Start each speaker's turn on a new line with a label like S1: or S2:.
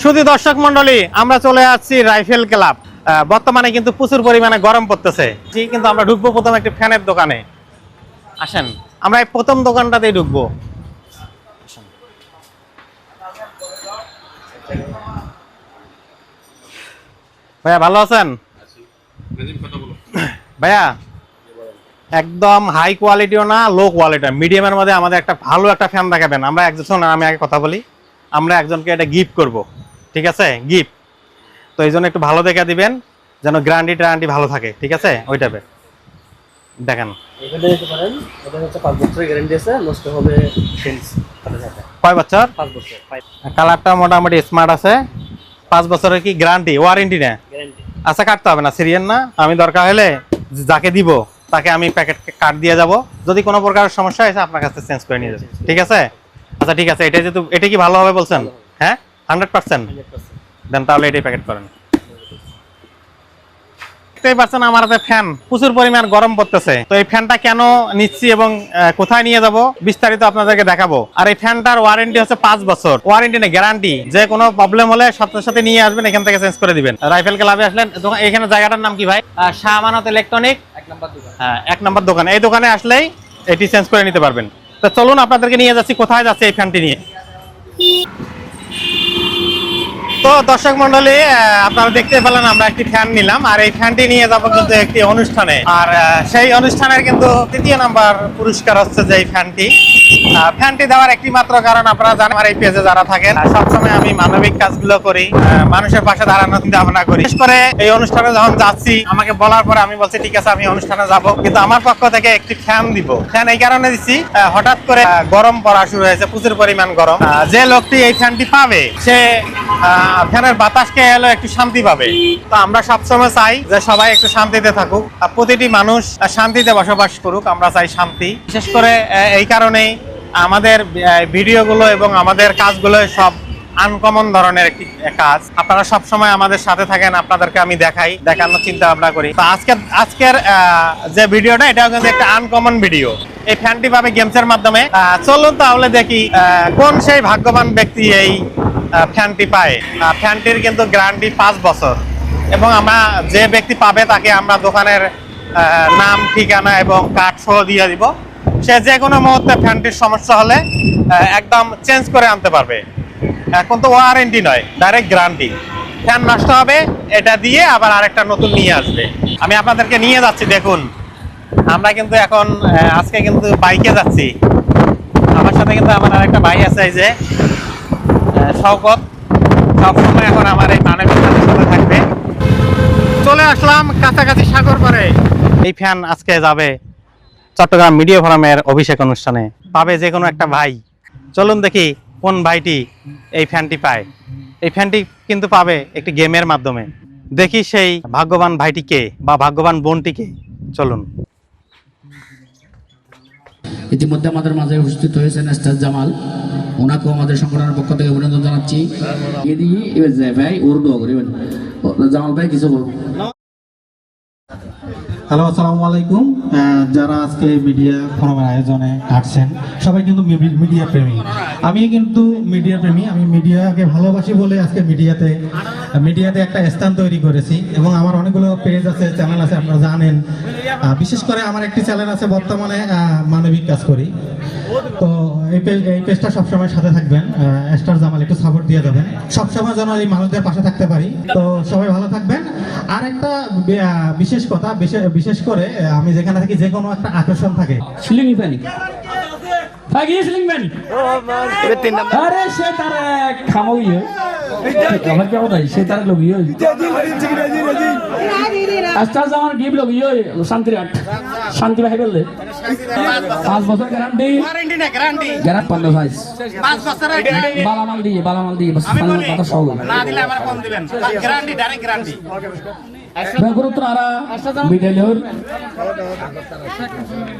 S1: শুধু দর্শক মন্ডলী, আমরা চলে আসছি রাইফেল ক্লাব। বর্তমানে কিন্তু প্রচুর পরিমাণে গরম পড়তেছে, কিন্তু আমরা ঢুকবো প্রথম একটি ফ্যানের দোকানে। আসেন, আমরা এই প্রথম দোকানটাতেই ঢুকবো। ভাইয়া ভালো আছেন? ভাইয়া একদম হাই কোয়ালিটিও না, লো কোয়ালিটি, মিডিয়ামের মধ্যে আমাদের একটা ভালো একটা ফ্যান দেখাবেন। আমরা একজন, আমি আগে কথা বলি, আমরা একজনকে এটা গিফট করব, ঠিক আছে? গিফট তো এই জন্য একটু ভালো দেখে দিবেন, যেন গ্যারান্টি ট্যারান্টি ভালো থাকে, ঠিক আছে? ওই টাইপের দেখেন।
S2: এটা দিতে পারেন, এটা হচ্ছে 5 বছরের গ্যারান্টি আছে, নষ্ট হবে চেঞ্জ সাথে সাথে।
S1: কয় বছর?
S2: 5 বছর।
S1: কালারটা মোটামুটি স্মার্ট আছে। 5 বছরের কি গ্যারান্টি, ওয়ারেন্টি না?
S2: গ্যারান্টি।
S1: আচ্ছা, কাটতে হবে না, সিরিয়াল না। আমি দরকার হলে যাকে দিব তাকে আমি প্যাকেট কাট দিয়ে যাব, যদি কোনো প্রকার সমস্যা হয় আপনার কাছে চেঞ্জ করে নিয়ে যাবে, ঠিক আছে? আচ্ছা ঠিক আছে, এটা যেহেতু এটা কি ভালো হবে বলছেন, হ্যাঁ 100%, দেন তাহলে এটাই প্যাকেট করেন। দেখতেই পাচ্ছেন আমার হাতে ফ্যান, প্রচুর পরিমাণ গরম পড়তেছে। তো এই ফ্যানটা কেন নিচ্ছি এবং কোথায় নিয়ে যাব বিস্তারিত আপনাদেরকে দেখাবো। আর এই ফ্যানটার ওয়ারেন্টি হচ্ছে 5 বছর, ওয়ারেন্টি নেই, গ্যারান্টি। যে কোনো প্রবলেম হলে সাথে সাথে নিয়ে আসবেন, এখান থেকে চেঞ্জ করে দিবেন। রাইফেল ক্লাবে আসলেন, এখানে জায়গাটার নাম কি ভাই? শাহ আমানত ইলেকট্রনিক
S2: 1 নাম্বার দোকান।
S1: হ্যাঁ, 1 নম্বর দোকান। এই দোকানে আসলেই এটি চেঞ্জ করে নিতে পারবেন। তো চলুন আপনাদেরকে নিয়ে যাচ্ছি, কোথায় যাচ্ছে এই ফ্যানটি নিয়ে। তো দর্শক মন্ডলী, আপনারা দেখতে পেলেন আমরা একটি ফ্যান নিলাম, আর এই ফ্যানটি নিয়ে যাবো কিন্তু একটি অনুষ্ঠানে। আর সেই অনুষ্ঠানের কিন্তু 3য় নাম্বার পুরস্কার হচ্ছে যে এই ফ্যানটি দেওয়ার একটি মাত্র কারণ আপনারা জানেন, আমার এই পেজে যারা থাকেন, সবসময় আমি মানবিক কাজগুলো করি, মানুষের পাশে দাঁড়ানোর চিন্তা ভাবনা করি। বিশেষ করে এই অনুষ্ঠানে যখন যাচ্ছি, আমাকে বলার পরে আমি বলছি ঠিক আছে আমি অনুষ্ঠানে যাব, কিন্তু আমার পক্ষ থেকে একটি ফ্যান দিব। ফ্যান এই কারণে দিচ্ছি, হঠাৎ করে গরম পড়া শুরু হয়েছে, প্রচুর পরিমাণ গরম। যে লোকটি এই ফ্যানটি পাবে সে ফ্যানের বাতাসকে এলো একটু শান্তি পাবে। তো আমরা সবসময় চাই যে সবাই একটু শান্তিতে থাকুক, প্রতিটি মানুষ শান্তিতে বসবাস করুক, আমরা চাই শান্তি। বিশেষ করে এই কারণেই আমাদের ভিডিওগুলো এবং আমাদের কাজগুলো সব আনকমন ধরনের একটি কাজ। আপনারা সব সময় আমাদের সাথে থাকেন, আপনাদেরকে আমি দেখানোর চিন্তা ভাবনা করি। তো আজকের যে ভিডিওটা, এটাও কিন্তু একটা আনকমন ভিডিও। এই ফ্যানটি পাবে গেমসের মাধ্যমে। চলুন তাহলে দেখি কোন সেই ভাগ্যবান ব্যক্তি এই ফ্যানটি পায়। ফ্যানটির কিন্তু গ্যারান্টি 5 বছর, এবং আমরা যে ব্যক্তি পাবে তাকে আমরা দোকানের নাম, ঠিকানা এবং কার্ড সহ দিয়ে দিব। সে যে কোনো মুহূর্তে ফ্যানটির সমস্যা হলে একদম চেঞ্জ করে আনতে পারবে। এখন তো ওয়ারেন্টি নয়, ডাইরেক্ট গ্যারান্টি। ফ্যান নষ্ট হবে, এটা দিয়ে আবার আরেকটা নতুন নিয়ে আসবে। আমি আপনাদেরকে নিয়ে যাচ্ছি, দেখুন আমরা কিন্তু এখন আজকে কিন্তু বাইকে যাচ্ছি। আমার সাথে কিন্তু আমার আরেকটা ভাই আছে, এই যে শওকত, সবসময় এখন আমার এই মানবিক কাজের সাথে থাকবে। চলে আসলাম কাছাকাছি সাগর পাড়ে। এই ফ্যান আজকে যাবে চট্টগ্রাম মিডিয়া ফোরামের অভিষেক অনুষ্ঠানে, পাবে যে কোনো একটা ভাই। চলুন দেখি কোন ভাইটি এই ফ্যানটি পায়। এই ফ্যানটি কিন্তু পাবে একটি গেমের মাধ্যমে। দেখি সেই ভাগ্যবান ভাইটি কে বা ভাগ্যবান বোনটি কে। চলুন।
S3: ইতিমধ্যে আমাদের মাঝে উপস্থিত হয়েছেন স্টার জামাল, ওনাকেও আমাদের সংগঠনের পক্ষ থেকে অভিনন্দন জানাচ্ছি। এদিকে এবার যায় ভাই ওর দোয়া করি জামাল ভাই কিছু বলুন।
S4: হ্যালো, আসসালামু আলাইকুম। যারা আজকে মিডিয়া ফোরামের আয়োজনে আসছেন সবাই কিন্তু মিডিয়া প্রেমী। আমি কিন্তু মিডিয়া প্রেমী, আমি মিডিয়াকে ভালোবাসি বলে আজকে মিডিয়াতে একটা স্থান তৈরি করেছি, এবং আমার অনেকগুলো পেজ আছে, চ্যানেল আছে, আপনারা জানেন। বিশেষ করে আমার একটি চ্যানেল আছে, বর্তমানে মানবিক কাজ করি। তো এই পেজটা সবসময় সাথে থাকবেন, স্টার জামাল একটু সাপোর্ট দিয়ে যাবেন, সবসময় যেন এই মানুষদের পাশে থাকতে পারি। তো সবাই ভালো থাকবেন। আর একটা বিশেষ কথা, বিশেষ করে আমি যেখানে থাকি যে কোনো একটা আকর্ষণ থাকে।
S3: সিলিং ফ্যানি থাকিয়ে সিলিং ফ্যানি আরে সে তার খামই আমার কেমন নাই, সে তার লোক আস্তে আস্তে আমার গিফট লোক শান্তি ভাই বললে 5 বছর গ্যারান্টি, গ্যারান্টি 5 বছরের গ্যারান্টি, বালামাল দিয়ে বাস কথা সব না দিলে আবার কম দিবেন, গ্যারান্টি ডাইরেক্ট গ্যারান্টি। গুরুত্ব আরা বিদেলের